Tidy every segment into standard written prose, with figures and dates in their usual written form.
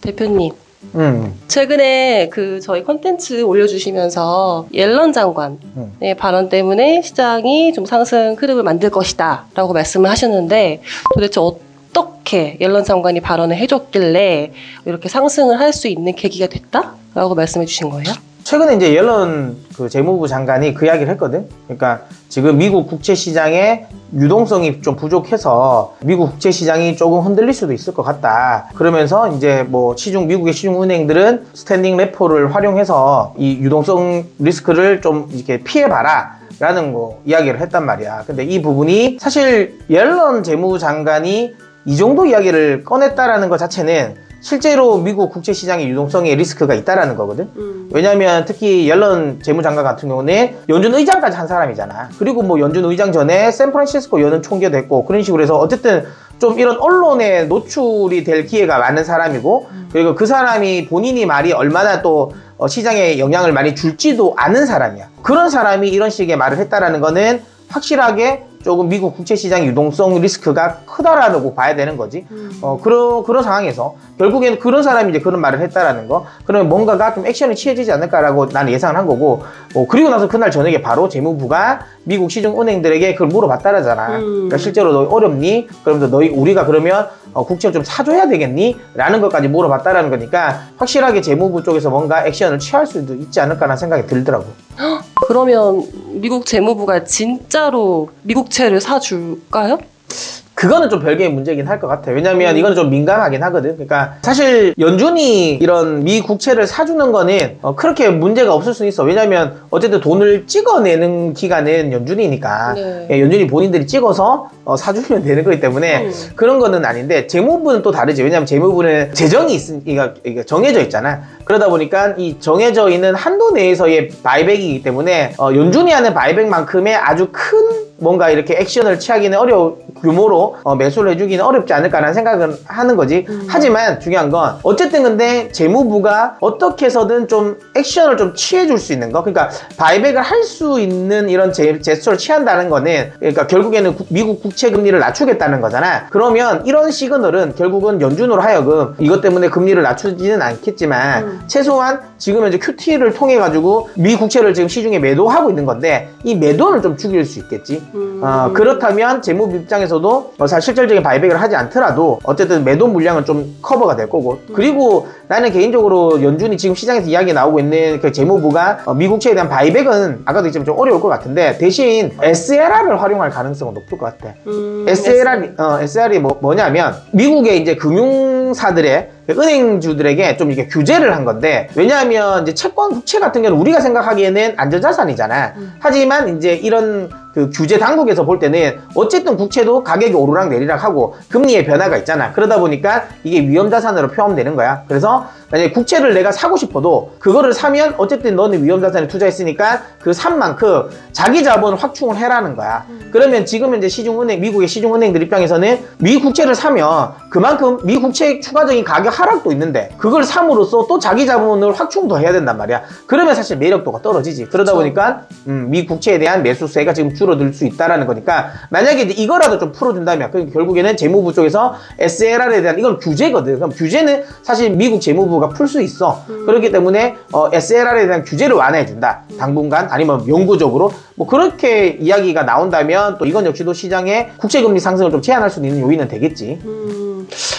대표님. 최근에 저희 컨텐츠 올려주시면서 옐런 장관의 발언 때문에 시장이 좀 상승 흐름을 만들 것이다 라고 말씀을 하셨는데 도대체 어떻게 옐런 장관이 발언을 해줬길래 이렇게 상승을 할 수 있는 계기가 됐다? 라고 말씀해 주신 거예요? 최근에 이제 옐런 재무부 장관이 그 이야기를 했거든. 그러니까 지금 미국 국채 시장의 유동성이 좀 부족해서 미국 국채 시장이 조금 흔들릴 수도 있을 것 같다. 그러면서 이제 미국의 시중 은행들은 스탠딩 레포를 활용해서 이 유동성 리스크를 좀 이렇게 피해봐라. 라는 이야기를 했단 말이야. 근데 이 부분이 사실 옐런 재무장관이 이 정도 이야기를 꺼냈다라는 것 자체는 실제로 미국 국채 시장의 유동성에 리스크가 있다라는 거거든. 왜냐면 특히 옐런 재무장관 같은 경우는 연준 의장까지 한 사람이잖아. 그리고 연준 의장 전에 샌프란시스코 연은 총재도 했고 그런 식으로 해서 어쨌든 좀 이런 언론에 노출이 될 기회가 많은 사람이고 그리고 그 사람이 본인이 말이 얼마나 또 시장에 영향을 많이 줄지도 아는 사람이야. 그런 사람이 이런 식의 말을 했다라는 거는 확실하게 조금 미국 국채 시장 유동성 리스크가 크다라고 봐야 되는 거지. 그런 상황에서 결국에는 그런 사람이 이제 그런 말을 했다라는 거. 그러면 뭔가가 좀 액션이 취해지지 않을까라고 나는 예상을 한 거고. 그리고 나서 그날 저녁에 바로 재무부가 미국 시중 은행들에게 그걸 물어봤다라잖아. 그러니까 실제로 너 어렵니? 그러면서 우리가 그러면 국채를 좀 사줘야 되겠니? 라는 것까지 물어봤다라는 거니까 확실하게 재무부 쪽에서 뭔가 액션을 취할 수도 있지 않을까라는 생각이 들더라고. 그러면 미국 재무부가 진짜로 미국채를 사줄까요? 그거는 좀 별개의 문제긴 할 것 같아. 왜냐면 이거는 좀 민감하긴 하거든. 그러니까 사실 연준이 이런 미 국채를 사주는 거는 그렇게 문제가 없을 수는 있어. 왜냐면 어쨌든 돈을 찍어내는 기관은 연준이니까. 네. 연준이 본인들이 찍어서 사주면 되는 거기 때문에 그런 거는 아닌데 재무부는 또 다르지. 왜냐면 재무부는 재정이 있으니까 정해져 있잖아. 그러다 보니까 이 정해져 있는 한도 내에서의 바이백이기 때문에 연준이 하는 바이백만큼의 아주 큰 뭔가 이렇게 액션을 취하기는 어려운 규모로 매수를 해주기는 어렵지 않을까라는 생각은 하는 거지. 하지만 중요한 건 어쨌든 근데 재무부가 어떻게 해서든 좀 액션을 좀 취해줄 수 있는 거. 그러니까 바이백을 할 수 있는 이런 제스처를 취한다는 거는 그러니까 결국에는 미국 국채 금리를 낮추겠다는 거잖아. 그러면 이런 시그널은 결국은 연준으로 하여금 이것 때문에 금리를 낮추지는 않겠지만 최소한 지금 이제 QT를 통해 가지고 미 국채를 지금 시중에 매도하고 있는 건데 이 매도는 좀 죽일 수 있겠지. 그렇다면 재무부 입장에서도 사실 실질적인 바이백을 하지 않더라도 어쨌든 매도 물량은 좀 커버가 될 거고. 그리고 나는 개인적으로 연준이 지금 시장에서 이야기 나오고 있는 그 재무부가 미국채에 대한 바이백은 아까도 얘기했지만 좀 어려울 것 같은데 대신 SLR을 활용할 가능성은 높을 것 같아. SLR이 뭐냐면 미국의 이제 금융사들의 은행주들에게 좀 이게 규제를 한 건데 왜냐하면 이제 채권 국채 같은 경우는 우리가 생각하기에는 안전자산이잖아. 하지만 이제 이런 그 규제 당국에서 볼 때는 어쨌든 국채도 가격이 오르락 내리락 하고 금리의 변화가 있잖아. 그러다 보니까 이게 위험자산으로 포함되는 거야. 그래서 만약에 국채를 내가 사고 싶어도 그거를 사면 어쨌든 너는 위험자산에 투자했으니까 그 산 만큼 자기 자본을 확충을 해라는 거야. 그러면 지금 이제 미국의 시중은행들 입장에서는 미 국채를 사면 그만큼 미 국채의 추가적인 가격 하락도 있는데 그걸 삼으로써 또 자기 자본을 확충도 해야 된단 말이야. 그러면 사실 매력도가 떨어지지. 그러다 보니까 미 국채에 대한 매수세가 지금 줄어들 수 있다라는 거니까 만약에 이거라도 좀 풀어준다면 그러니까 결국에는 재무부 쪽에서 SLR에 대한 이건 규제거든. 그럼 규제는 사실 미국 재무부가 풀 수 있어. 그렇기 때문에 SLR에 대한 규제를 완화해준다. 당분간 아니면 영구적으로 그렇게 이야기가 나온다면 또 이건 역시도 시장의 국채금리 상승을 좀 제한할 수 있는 요인은 되겠지.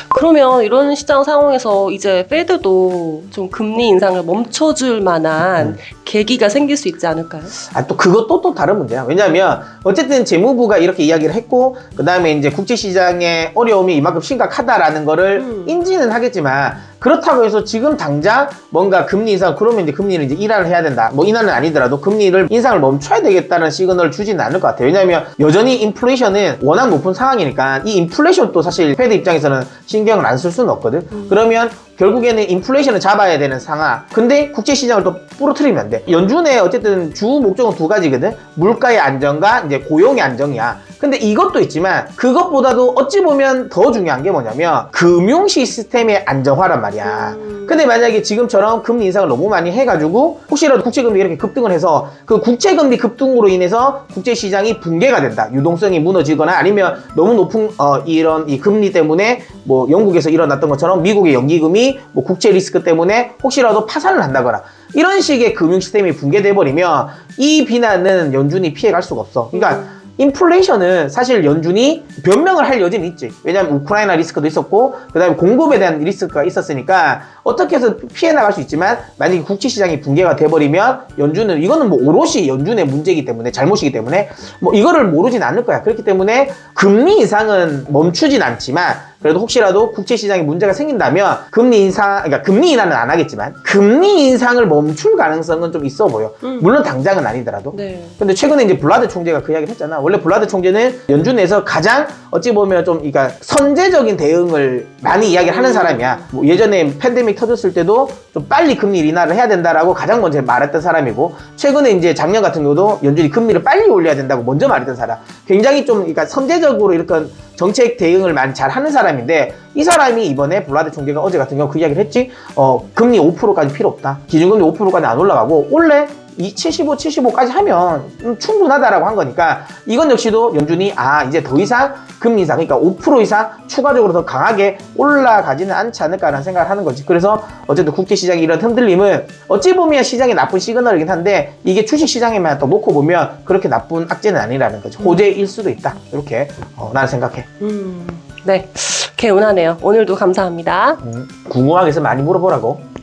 그러면 이런 시장 상황에서 이제 페드도 좀 금리 인상을 멈춰줄 만한 계기가 생길 수 있지 않을까요? 또 그것도 또 다른 문제야. 왜냐하면 어쨌든 재무부가 이렇게 이야기를 했고 그 다음에 이제 국제시장의 어려움이 이만큼 심각하다라는 거를 인지는 하겠지만 그렇다고 해서 지금 당장 뭔가 금리 인상 그러면 이제 금리를 이제 인하를 해야 된다. 인하는 아니더라도 금리를 인상을 멈춰야 되겠다는 시그널을 주지는 않을 것 같아요. 왜냐하면 여전히 인플레이션은 워낙 높은 상황이니까 이 인플레이션도 사실 페드 입장에서는 신경을 안 쓸 수는 없거든. 그러면 결국에는 인플레이션을 잡아야 되는 상황. 근데 국제시장을 또 부러뜨리면 안 돼. 연준의 어쨌든 주 목적은 두 가지거든. 물가의 안정과 이제 고용의 안정이야. 근데 이것도 있지만 그것보다도 어찌 보면 더 중요한 게 뭐냐면 금융 시스템의 안정화란 말이야. 근데 만약에 지금처럼 금리 인상을 너무 많이 해가지고 혹시라도 국채금리 이렇게 급등을 해서 그 국채금리 급등으로 인해서 국제시장이 붕괴가 된다. 유동성이 무너지거나 아니면 너무 높은 이런 이 금리 때문에 뭐 영국에서 일어났던 것처럼 미국의 연기금이 뭐 국채 리스크 때문에 혹시라도 파산을 한다거나 이런 식의 금융 시스템이 붕괴돼 버리면 이 비난은 연준이 피해갈 수가 없어. 그러니까 인플레이션은 사실 연준이 변명을 할 여지는 있지. 왜냐하면 우크라이나 리스크도 있었고 그 다음에 공급에 대한 리스크가 있었으니까 어떻게 해서 피해 나갈 수 있지만 만약에 국채시장이 붕괴가 돼버리면 연준은 이거는 뭐 오롯이 연준의 문제이기 때문에 잘못이기 때문에 뭐 이거를 모르진 않을 거야. 그렇기 때문에 금리 인상은 멈추진 않지만 그래도 혹시라도 국채시장에 문제가 생긴다면 금리 인하는 안 하겠지만 금리 인상을 멈출 가능성은 좀 있어 보여. 물론 당장은 아니더라도. 네. 근데 최근에 이제 블라드 총재가 그 이야기를 했잖아. 원래 블라드 총재는 연준에서 가장 어찌 보면 좀 그러니까 선제적인 대응을 많이 이야기를 하는 사람이야. 뭐 예전에 팬데믹 터졌을 때도 좀 빨리 금리 인하를 해야 된다라고 가장 먼저 말했던 사람이고 최근에 이제 작년 같은 경우도 연준이 금리를 빨리 올려야 된다고 먼저 말했던 사람. 굉장히 좀 그러니까 선제적으로 이렇게 정책 대응을 많이 잘 하는 사람인데 이 사람이 이번에 블라드 총재가 어제 같은 경우 그 이야기를 했지. 금리 5%까지 필요 없다. 기준금리 5%까지 안 올라가고 원래 75, 75까지 하면 충분하다라고 한 거니까 이건 역시도 연준이 이제 더 이상 금리 인상 그러니까 5% 이상 추가적으로 더 강하게 올라가지는 않지 않을까라는 생각을 하는 거지. 그래서 어쨌든 국제시장의 이런 흔들림은 어찌 보면 시장에 나쁜 시그널이긴 한데 이게 주식시장에만 또 놓고 보면 그렇게 나쁜 악재는 아니라는 거죠. 호재일 수도 있다. 이렇게 나는 생각해. 네, 개운하네요. 오늘도 감사합니다. 궁금한 게 있으면 많이 물어보라고.